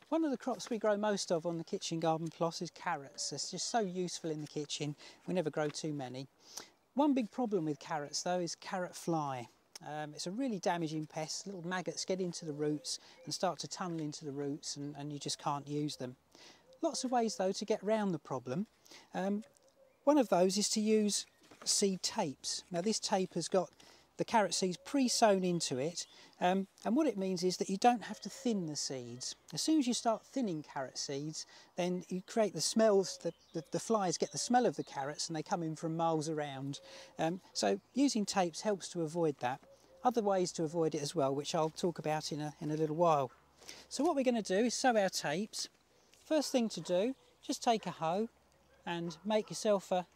One of the crops we grow most of on the kitchen garden plot is carrots. It's just so useful in the kitchen. We never grow too many. One big problem with carrots though is carrot fly. It's a really damaging pest. Little maggots get into the roots and start to tunnel into the roots, and you just can't use them. Lots of ways though to get round the problem. One of those is to use seed tapes. Now this tape has got the carrot seeds pre-sown into it, and what it means is that you don't have to thin the seeds. As soon as you start thinning carrot seeds, then you create the smells, the flies get the smell of the carrots and they come in from miles around. So using tapes helps to avoid that. Other ways to avoid it as well, which I'll talk about in a little while. So what we're going to do is sow our tapes. First thing to do, just take a hoe and make yourself a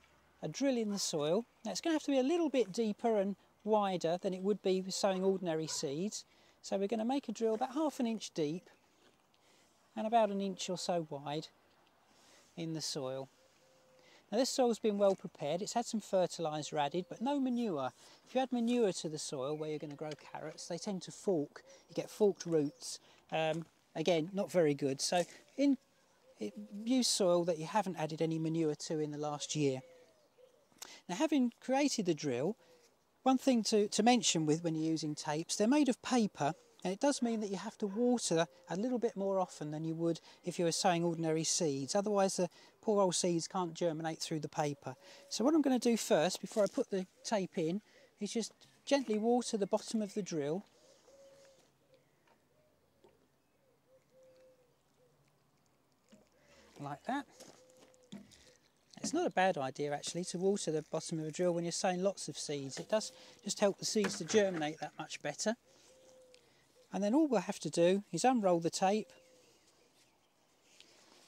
drill in the soil. Now it's going to have to be a little bit deeper and wider than it would be with sowing ordinary seeds. So we're going to make a drill about 1/2 inch deep and about 1 inch or so wide in the soil. Now this soil's been well prepared. It's had some fertilizer added, but no manure. If you add manure to the soil where you're going to grow carrots, they tend to fork. You get forked roots. Again, not very good. So use soil that you haven't added any manure to in the last year. Now, having created the drill, one thing to mention when you're using tapes, they're made of paper, and it does mean that you have to water a little bit more often than you would if you were sowing ordinary seeds. Otherwise the poor old seeds can't germinate through the paper. So what I'm going to do first, before I put the tape in, is just gently water the bottom of the drill. Like that. It's not a bad idea actually to water the bottom of a drill when you're sowing lots of seeds. It does just help the seeds to germinate that much better. And then all we'll have to do is unroll the tape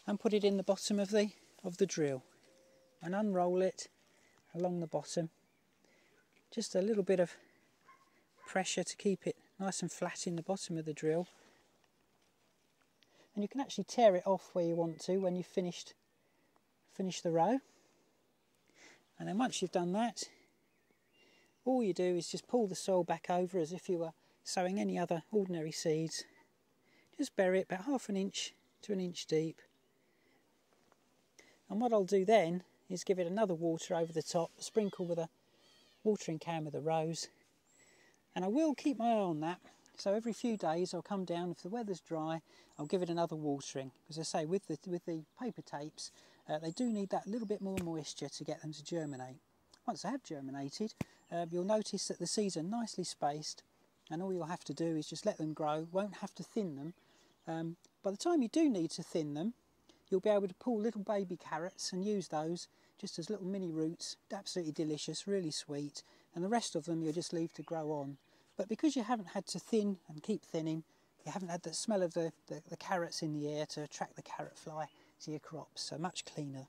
and put it in the bottom of the drill, and unroll it along the bottom. Just a little bit of pressure to keep it nice and flat in the bottom of the drill. And you can actually tear it off where you want to when you've finished the row. And then once you've done that, all you do is just pull the soil back over as if you were sowing any other ordinary seeds. Just bury it about 1/2 inch to 1 inch deep. And what I'll do then is give it another water over the top, sprinkle with a watering can with a rose. And I will keep my eye on that. So every few days I'll come down. If the weather's dry, I'll give it another watering. As I say, with the paper tapes, they do need that little bit more moisture to get them to germinate. Once they have germinated, you'll notice that the seeds are nicely spaced, and all you'll have to do is just let them grow. Won't have to thin them. By the time you do need to thin them, you'll be able to pull little baby carrots and use those just as little mini roots. Absolutely delicious, really sweet, and the rest of them you'll just leave to grow on. But because you haven't had to thin and keep thinning, you haven't had the smell of the carrots in the air to attract the carrot fly to your crops, so much cleaner.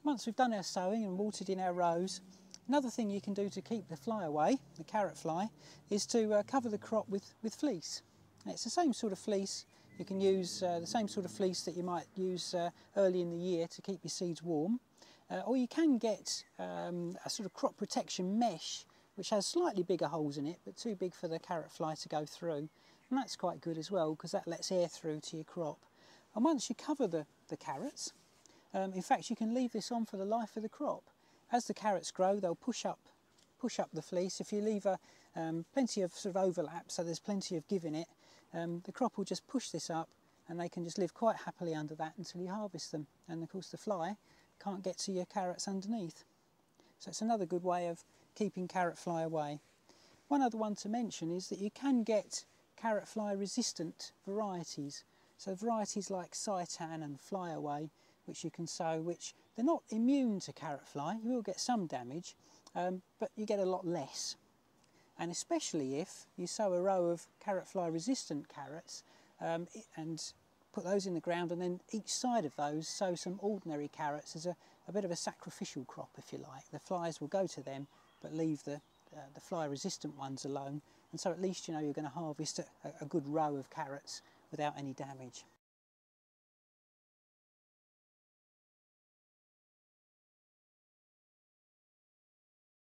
Once we've done our sowing and watered in our rows, another thing you can do to keep the fly away, the carrot fly, is to cover the crop with fleece. And it's the same sort of fleece. You can use the same sort of fleece that you might use early in the year to keep your seeds warm. Or you can get a sort of crop protection mesh which has slightly bigger holes in it, but too big for the carrot fly to go through. And that's quite good as well, because that lets air through to your crop. And once you cover the carrots, in fact you can leave this on for the life of the crop. As the carrots grow, they'll push up the fleece. If you leave plenty of sort of overlap, so there's plenty of give in it, the crop will just push this up, and they can just live quite happily under that until you harvest them. And of course the fly can't get to your carrots underneath. So it's another good way of keeping carrot fly away. One other one to mention is that you can get carrot fly resistant varieties. So varieties like Seitan and Flyaway, which you can sow, which they're not immune to carrot fly. You will get some damage, but you get a lot less. And especially if you sow a row of carrot fly resistant carrots and put those in the ground, and then each side of those sow some ordinary carrots as a bit of a sacrificial crop, if you like. The flies will go to them, but leave the fly resistant ones alone, and so at least you know you're going to harvest a good row of carrots without any damage.